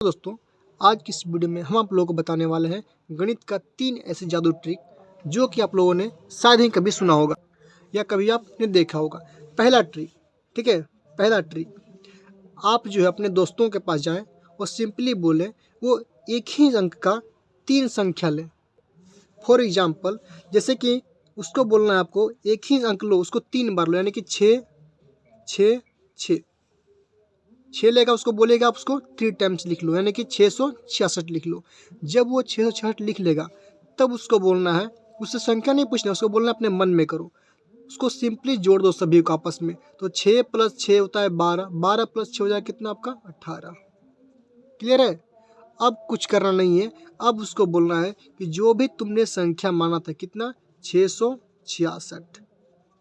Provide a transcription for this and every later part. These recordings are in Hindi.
दोस्तों, आज की इस वीडियो में हम आप लोगों को बताने वाले हैं गणित का 3 ऐसे जादू ट्रिक जो कि आप लोगों ने शायद ही कभी सुना होगा या कभी आपने देखा होगा। पहला ट्रिक, ठीक है, पहला ट्रिक, आप जो है अपने दोस्तों के पास जाएं और सिंपली बोलें वो एक ही अंक का 3 संख्या लें। फॉर एग्जाम्पल, जैसे कि उसको बोलना है आपको एक ही अंक लो, उसको 3 बार लो, यानी कि 6 6 6 6 लेगा, उसको बोलेगा आप उसको 3 टाइम्स लिख लो, यानी कि 666 लिख लो। जब वो 666 लिख लेगा तब उसको बोलना है, उससे संख्या नहीं पूछना, उसको बोलना है अपने मन में करो, उसको सिंपली जोड़ दो सभी को आपस में। तो 6 + 6 होता है 12, 12 + 6 हो जाएगा कितना आपका 18। क्लियर है? अब कुछ करना नहीं है, अब उसको बोलना है कि जो भी तुमने संख्या माना था कितना 666,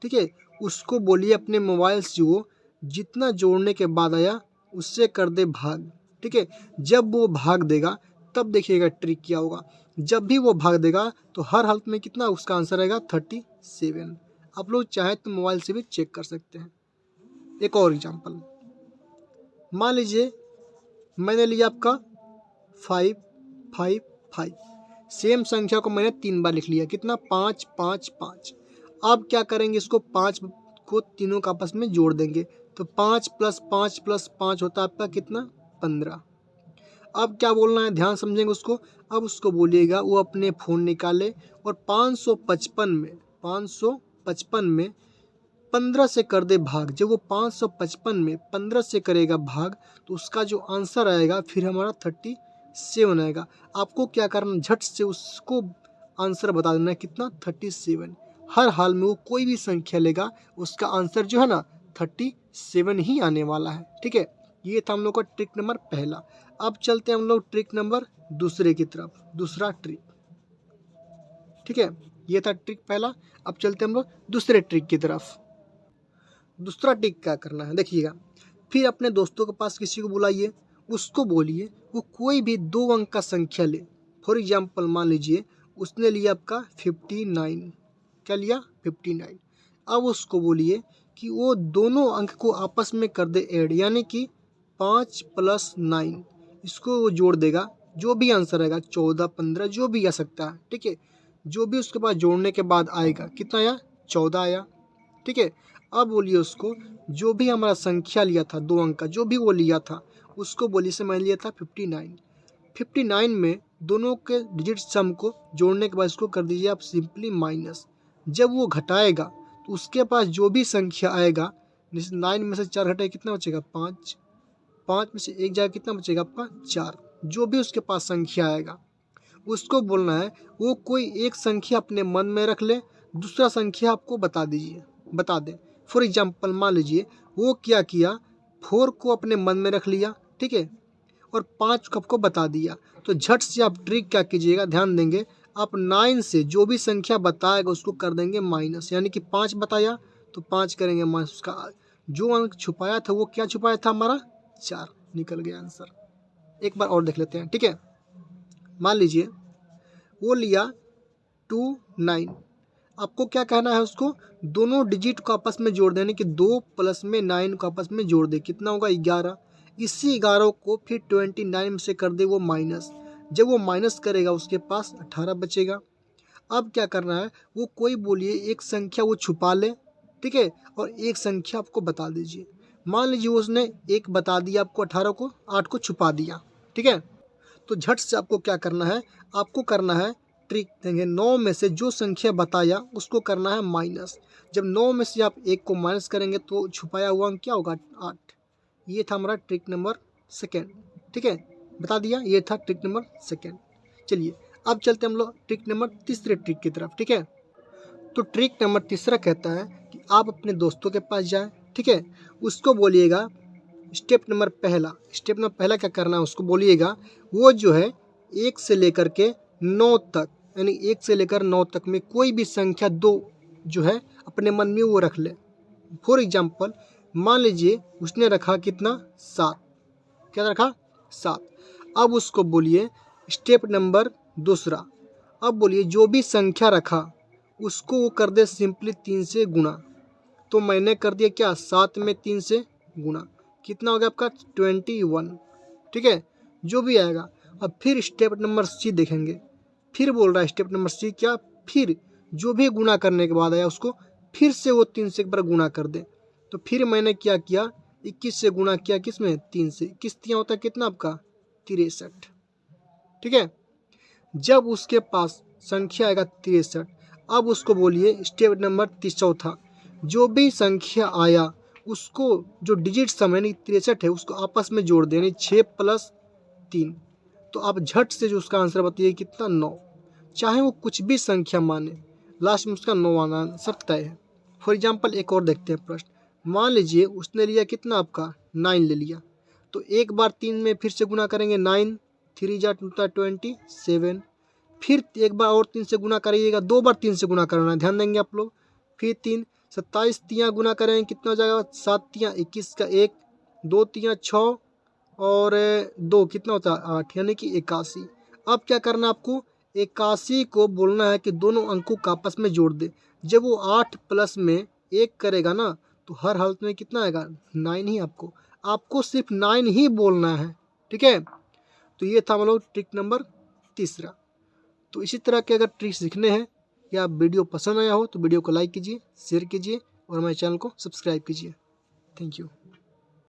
ठीक है, उसको बोलिए अपने मोबाइल से वो जितना जोड़ने के बाद आया उससे कर दे भाग। ठीक है, जब वो भाग देगा तब देखिएगा ट्रिक क्या होगा। जब भी वो भाग देगा तो हर हालत में कितना उसका आंसर आएगा 37। आप लोग चाहे तो मोबाइल से भी चेक कर सकते हैं। एक और एग्जांपल, मान लीजिए मैंने लिया आपका 5 5 5, सेम संख्या को मैंने 3 बार लिख लिया, कितना 5 5 5। अब क्या करेंगे, इसको 5 को तीनों का आपस में जोड़ देंगे, तो 5 + 5 + 5 होता है आपका कितना 15। अब क्या बोलना है, ध्यान समझेंगे उसको। अब उसको बोलिएगा वो अपने फ़ोन निकाले और 555 में 15 से कर दे भाग। जब वो 555 में 15 से करेगा भाग तो उसका जो आंसर आएगा फिर हमारा 37 आएगा। आपको क्या करना, झट से उसको आंसर बता देना है कितना 37। हर हाल में वो कोई भी संख्या लेगा उसका आंसर जो है ना 37 ही आने वाला है। ठीक है, ये था हम लोग का ट्रिक नंबर पहला। अब चलते हैं हम लोग ट्रिक नंबर दूसरे की तरफ, दूसरा ट्रिक। ठीक है, ये था ट्रिक पहला। अब चलते हैं हम लोग दूसरे ट्रिक की तरफ। दूसरा ट्रिक क्या करना है देखिएगा, फिर अपने दोस्तों के पास किसी को बुलाइए, उसको बोलिए वो कोई भी 2 अंक का संख्या ले। फॉर एग्जाम्पल मान लीजिए उसने लिया आपका 59, क्या लिया 59। अब उसको बोलिए कि वो दोनों अंक को आपस में कर दे ऐड, यानी कि 5 + 9, इसको वो जोड़ देगा, जो भी आंसर आएगा 14 15 जो भी आ सकता है। ठीक है, जो भी उसके पास जोड़ने के बाद आएगा कितना आया 14 आया। ठीक है, अब बोलिए उसको जो भी हमारा संख्या लिया था 2 अंक का, जो भी वो लिया था उसको बोलिए से मैं लिया था 59। 59 में दोनों के डिजिट सम को जोड़ने के बाद इसको कर दीजिए आप सिंपली माइनस। जब वो घटाएगा तो उसके पास जो भी संख्या आएगा, जैसे 9 में से 4 घटाए कितना बचेगा 5, 5 में से 1 जाएगा कितना बचेगा आपका 4। जो भी उसके पास संख्या आएगा उसको बोलना है वो कोई एक संख्या अपने मन में रख ले, दूसरा संख्या आपको बता दे। फॉर एग्जाम्पल मान लीजिए वो क्या किया, 4 को अपने मन में रख लिया, ठीक है, और 5 को आपको बता दिया। तो झट से आप ट्रिक क्या कीजिएगा, ध्यान देंगे, आप 9 से जो भी संख्या बताएगा उसको कर देंगे माइनस, यानी कि 5 बताया तो 5 करेंगे माइनस, उसका जो अंक छुपाया था वो क्या छुपाया था हमारा 4, निकल गया आंसर। एक बार और देख लेते हैं। ठीक है, मान लीजिए वो लिया 29, आपको क्या कहना है, उसको दोनों डिजिट को आपस में जोड़ देने कि 2 + 9 को आपस में जोड़ दे, कितना होगा 11। इसी 11 को फिर 29 में से कर दे वो माइनस। जब वो माइनस करेगा उसके पास 18 बचेगा। अब क्या करना है, वो कोई बोलिए एक संख्या वो छुपा ले, ठीक है, और एक संख्या आपको बता दीजिए। मान लीजिए उसने एक बता दिया आपको 18 को, 8 को छुपा दिया। ठीक है, तो झट से आपको क्या करना है, आपको करना है ट्रिक देंगे, 9 में से जो संख्या बताया उसको करना है माइनस। जब 9 में से आप 1 को माइनस करेंगे तो छुपाया हुआ अंक क्या होगा 8। ये था हमारा ट्रिक नंबर सेकेंड। ठीक है, बता दिया, ये था ट्रिक नंबर सेकेंड। चलिए अब चलते हम लोग ट्रिक नंबर तीसरे ट्रिक की तरफ। ठीक है, तो ट्रिक नंबर तीसरा कहता है कि आप अपने दोस्तों के पास जाएं, ठीक है, उसको बोलिएगा स्टेप नंबर पहला क्या करना है, उसको बोलिएगा वो जो है 1 से लेकर के 9 तक, यानी 1 से लेकर 9 तक में कोई भी संख्या 2 जो है अपने मन में वो रख ले। फॉर एग्जाम्पल मान लीजिए उसने रखा कितना 7, क्या रखा 7। अब उसको बोलिए स्टेप नंबर दूसरा, अब बोलिए जो भी संख्या रखा उसको वो कर दे सिंपली 3 से गुणा। तो मैंने कर दिया क्या 7 में 3 से गुणा, कितना हो गया आपका 21। ठीक है, जो भी आएगा। अब फिर स्टेप नंबर सी देखेंगे, फिर बोल रहा है स्टेप नंबर सी क्या, फिर जो भी गुना करने के बाद आया उसको फिर से वो 3 से एक बार गुना कर दे। तो फिर मैंने क्या किया, 21 से गुना किया, किस में 3 से, 21 तियां होता है कितना आपका 63। ठीक है, जब उसके पास संख्या आएगा 63, अब उसको बोलिए स्टेप नंबर चौथा, जो भी संख्या आया उसको जो डिजिट सम यानी 63 है उसको आपस में जोड़ दें, यानी 6 + 3। तो आप झट से जो उसका आंसर बताइए कितना, 9। चाहे वो कुछ भी संख्या माने, लास्ट में उसका 9 आना आंसर तय है। फॉर एग्जाम्पल एक और देखते हैं प्रश्न, मान लीजिए उसने लिया कितना आपका 9 ले लिया, तो एक बार 3 में फिर से गुना करेंगे, 9 3 जा 27, फिर एक बार और 3 से गुना करिएगा, 2 बार 3 से गुना करना है, ध्यान देंगे आप लोग। फिर 3 27 तियाँ गुना करेंगे, कितना हो जाएगा, 7 तियाँ 21 का 1, 2 तियाँ 6 और 2 कितना होता है 8, यानी कि 81। अब क्या करना है आपको, 81 को बोलना है कि दोनों अंकों को आपस में जोड़ दे। जब वो 8 प्लस में 1 करेगा ना तो हर हालत में कितना आएगा, 9 ही। आपको सिर्फ 9 ही बोलना है। ठीक है, तो ये था हम लोग ट्रिक नंबर तीसरा। तो इसी तरह के अगर ट्रिक्स सीखने हैं या वीडियो पसंद आया हो तो वीडियो को लाइक कीजिए, शेयर कीजिए और हमारे चैनल को सब्सक्राइब कीजिए। Thank you.